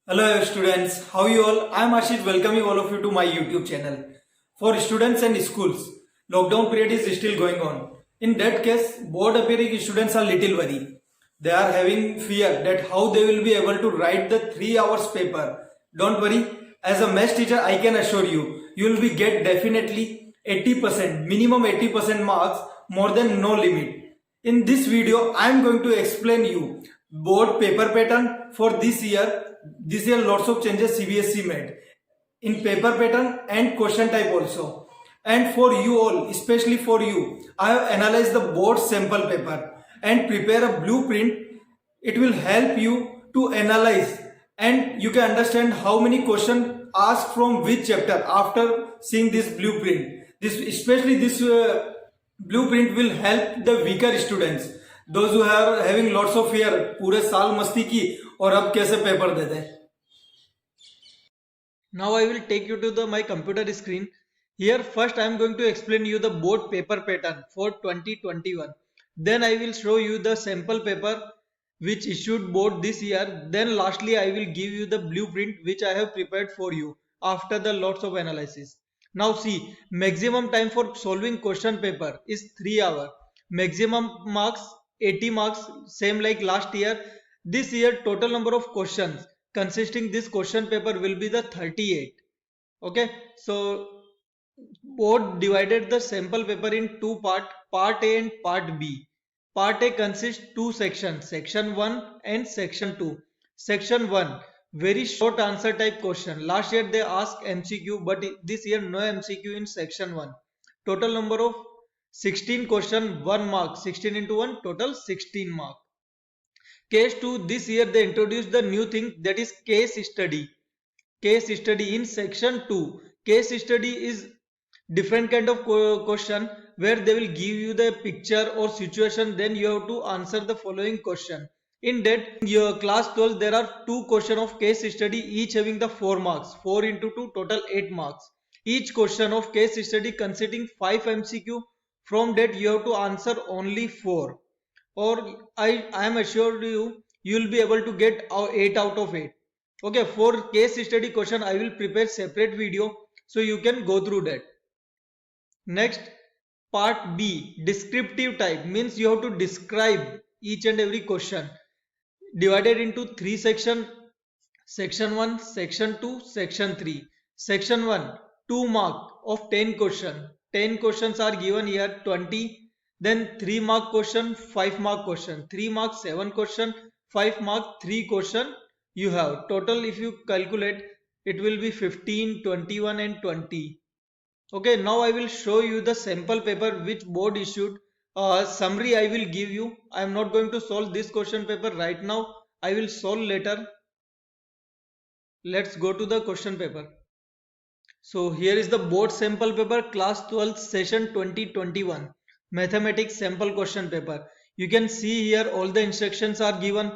Hello students, how you all? I am Ashish welcoming all of you to my YouTube channel. For students and schools, lockdown period is still going on. In that case, board appearing students are little worried. They are having fear that how they will be able to write the 3 hours paper. Don't worry, as a math teacher I can assure you, you will be get definitely 80%, minimum 80% marks, more than no limit. In this video, I am going to explain you board paper pattern for this year. This year lots of changes CBSE made in paper pattern and question type also. And for you all, especially for you, I have analyzed the board sample paper and prepare a blueprint. It will help you to analyze and you can understand how many questions asked from which chapter after seeing this blueprint. This blueprint will help the weaker students, those who are having lots of fear, पूरे साल मस्ती की और अब कैसे paper they they. Now I will take you to my computer screen. Here first I am going to explain you the board paper pattern for 2021. Then I will show you the sample paper which issued board this year. Then lastly I will give you the blueprint which I have prepared for you after the lots of analysis. Now see, maximum time for solving question paper is 3 hours. Maximum marks 80 marks, same like last year. This year total number of questions consisting this question paper will be the 38. Okay, so board divided the sample paper in two part A and part B. Part A consists two sections, section 1 and section 2. Section 1, very short answer type question. Last year they asked MCQ, but this year no MCQ in section 1. Total number of 16 question, 1 mark, 16 into 1, total 16 mark. Case 2, this year they introduced the new thing, that is case study. Case study in section 2. Case study is different kind of question where they will give you the picture or situation, then you have to answer the following question. In that your class 12 there are two question of case study, each having the 4 marks, 4 into 2, total 8 marks. Each question of case study consisting 5 MCQ. From that you have to answer only 4, or I am assured you will be able to get 8 out of 8. Okay, for case study question I will prepare separate video so you can go through that. Next, part B, descriptive type, means you have to describe each and every question, divided into 3 sections, section 1, section 2, section 3. Section 1, 2 mark of 10 question. 10 questions are given here, 20. Then 3 mark question, 5 mark question, 3 mark 7 question, 5 mark 3 question you have. Total if you calculate it will be 15, 21 and 20. Okay, now I will show you the sample paper which board issued. Summary I will give you. I am not going to solve this question paper right now. I will solve later. Let's go to the question paper. So here is the board sample paper, class 12 session 2021 mathematics sample question paper. You can see here all the instructions are given.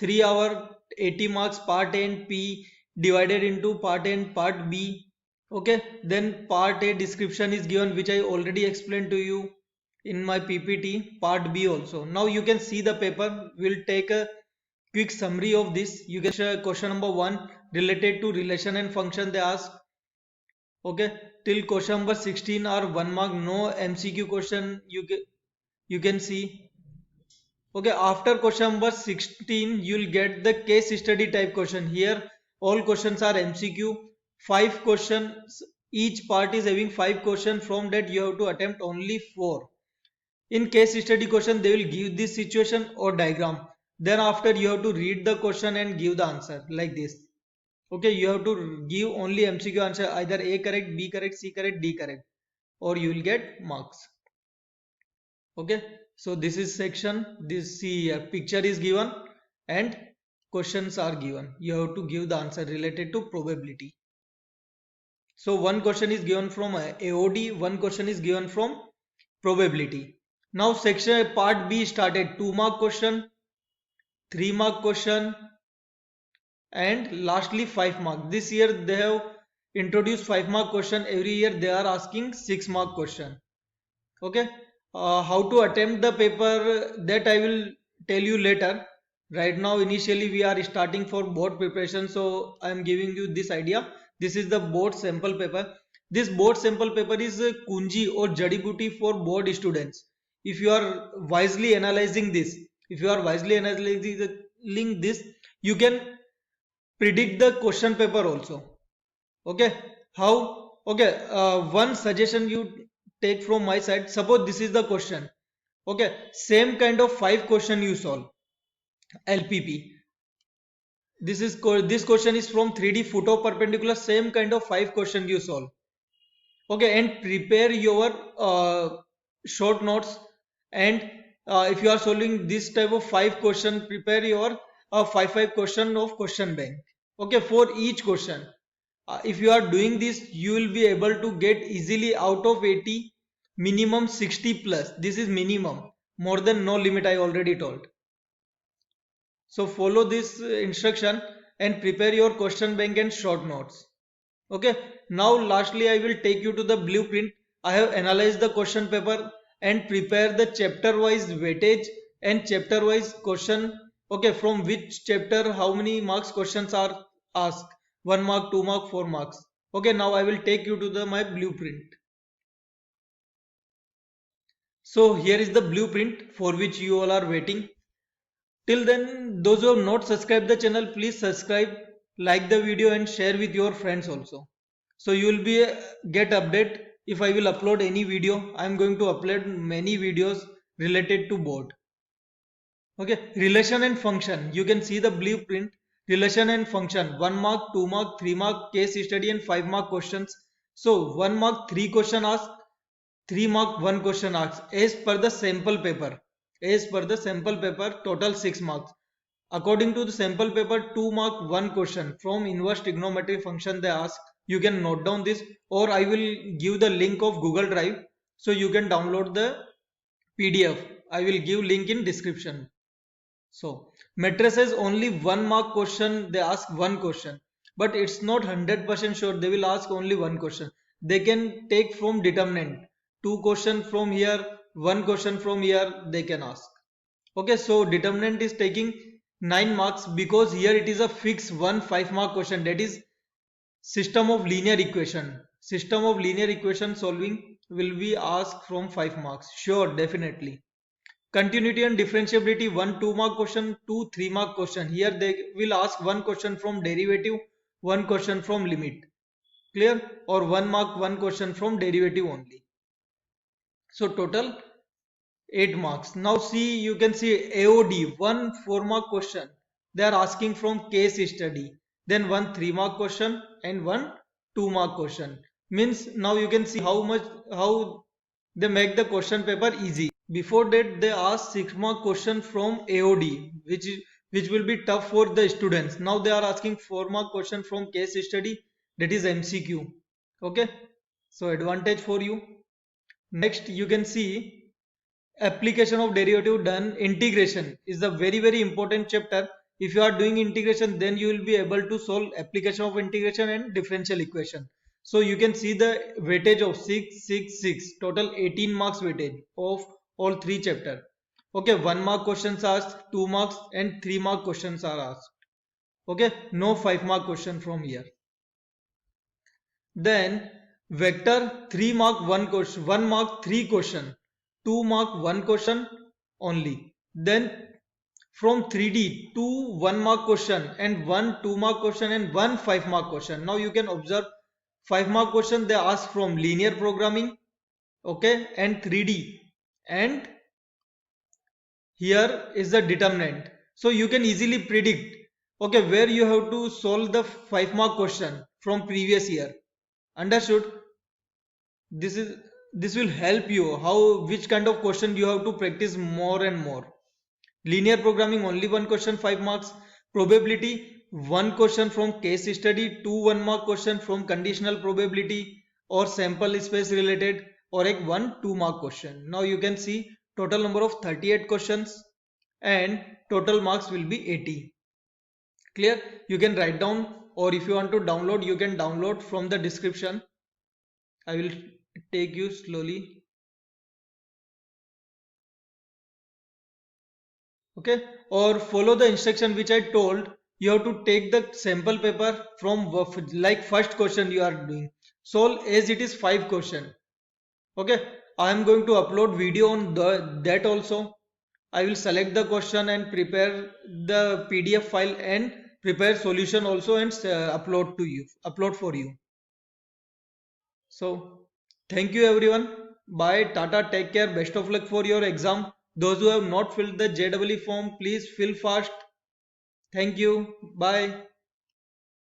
3 hour 80 marks, part A and P, divided into part A and part B. Okay, then part A description is given which I already explained to you in my PPT. Part B also. Now you can see the paper. We'll take a quick summary of this. You can share question number 1 related to relation and function they ask. Okay, till question number 16 are 1 mark, no MCQ question you can see. Okay, after question number 16 you will get the case study type question. Here all questions are MCQ, 5 questions, each part is having 5 questions. From that you have to attempt only 4. In case study question they will give this situation or diagram, then after you have to read the question and give the answer like this. Okay, you have to give only MCQ answer, either A correct, B correct, C correct, D correct, or you will get marks. Okay, so this is section, this see picture is given and questions are given. You have to give the answer related to probability. So one question is given from AOD, one question is given from probability. Now section part B started, 2 mark question, 3 mark question and lastly 5 mark. This year they have introduced 5 mark question. Every year they are asking 6 mark question. Okay, how to attempt the paper that I will tell you later. Right now, initially we are starting for board preparation, so I am giving you this idea. This is the board sample paper. This board sample paper is a kunji or jadi booty for board students. If you are wisely analyzing this, if you are wisely analyzing this, you can predict the question paper also. Okay, how? Okay, one suggestion you take from my side. Suppose this is the question. Okay, same kind of 5 question you solve. LPP. This question is from 3D photo perpendicular. Same kind of 5 question you solve. Okay, and prepare your short notes. And if you are solving this type of 5 question, prepare your five question of question bank. Okay, for each question. If you are doing this, you will be able to get easily out of 80 minimum 60 plus. This is minimum, more than no limit, I already told. So follow this instruction and prepare your question bank and short notes. Okay, now lastly I will take you to the blueprint. I have analyzed the question paper and prepare the chapter wise weightage and chapter wise question. Okay, from which chapter how many marks questions are asked. 1 mark, 2 mark, 4 marks. Okay, now I will take you to the my blueprint. So here is the blueprint for which you all are waiting. Till then, those who have not subscribed the channel, please subscribe, like the video and share with your friends also. So you will be get update if I will upload any video. I am going to upload many videos related to board. Okay, relation and function. You can see the blueprint. Relation and function. 1 mark, 2 mark, 3 mark, case study and 5 mark questions. So 1 mark 3 question asked, 3 mark 1 question asked as per the sample paper. As per the sample paper, total 6 marks. According to the sample paper, 2 mark 1 question from inverse trigonometry function they ask. You can note down this, or I will give the link of Google Drive so you can download the PDF. I will give link in description. So matrices only 1 mark question, they ask one question, but it's not 100% sure they will ask only one question. They can take from determinant 2 question from here, 1 question from here they can ask. Okay, so determinant is taking 9 marks because here it is a fixed 1 5 mark question, that is system of linear equation. System of linear equation solving will be asked from 5 marks. Sure, definitely. Continuity and differentiability, 1 2 mark question, 2 3 mark question. Here they will ask one question from derivative, one question from limit. Clear? Or 1 mark, one question from derivative only. So total 8 marks. Now see, you can see AOD, one 4 mark question. They are asking from case study. Then one 3 mark question and one 2 mark question. Means now you can see how they make the question paper easy. Before that, they asked 6 mark question from AOD, which will be tough for the students. Now they are asking 4 mark question from case study, that is MCQ. Okay, so advantage for you. Next, you can see application of derivative done. Integration is a very important chapter. If you are doing integration, then you will be able to solve application of integration and differential equation. So you can see the weightage of 6 6 6, total 18 marks weightage of all 3 chapter. Okay, 1 mark questions asked, 2 marks and 3 mark questions are asked. Okay, no 5 mark question from here. Then vector 3 mark 1 question, 1 mark 3 question, 2 mark 1 question only. Then from 3D, 2 1 mark question and 1 2 mark question and 1 5 mark question. Now you can observe 5 mark question they ask from linear programming, okay, and 3D, and here is the determinant. So you can easily predict, okay, where you have to solve the 5 mark question from previous year. Understood? This will help you how which kind of question you have to practice more and more. Linear programming only one question 5 marks. Probability one question from case study, 2 1 mark question from conditional probability or sample space related, or a 1 2 mark question. Now you can see total number of 38 questions and total marks will be 80. Clear? You can write down, or if you want to download, you can download from the description. I will take you slowly. Okay, or follow the instruction which I told. You have to take the sample paper from like first question you are doing, so as it is 5 question. Okay, I am going to upload video on that also. I will select the question and prepare the PDF file and prepare solution also, and upload for you. So thank you everyone. Bye. Tata. Take care. Best of luck for your exam. Those who have not filled the JEE form, please fill fast. Thank you. Bye.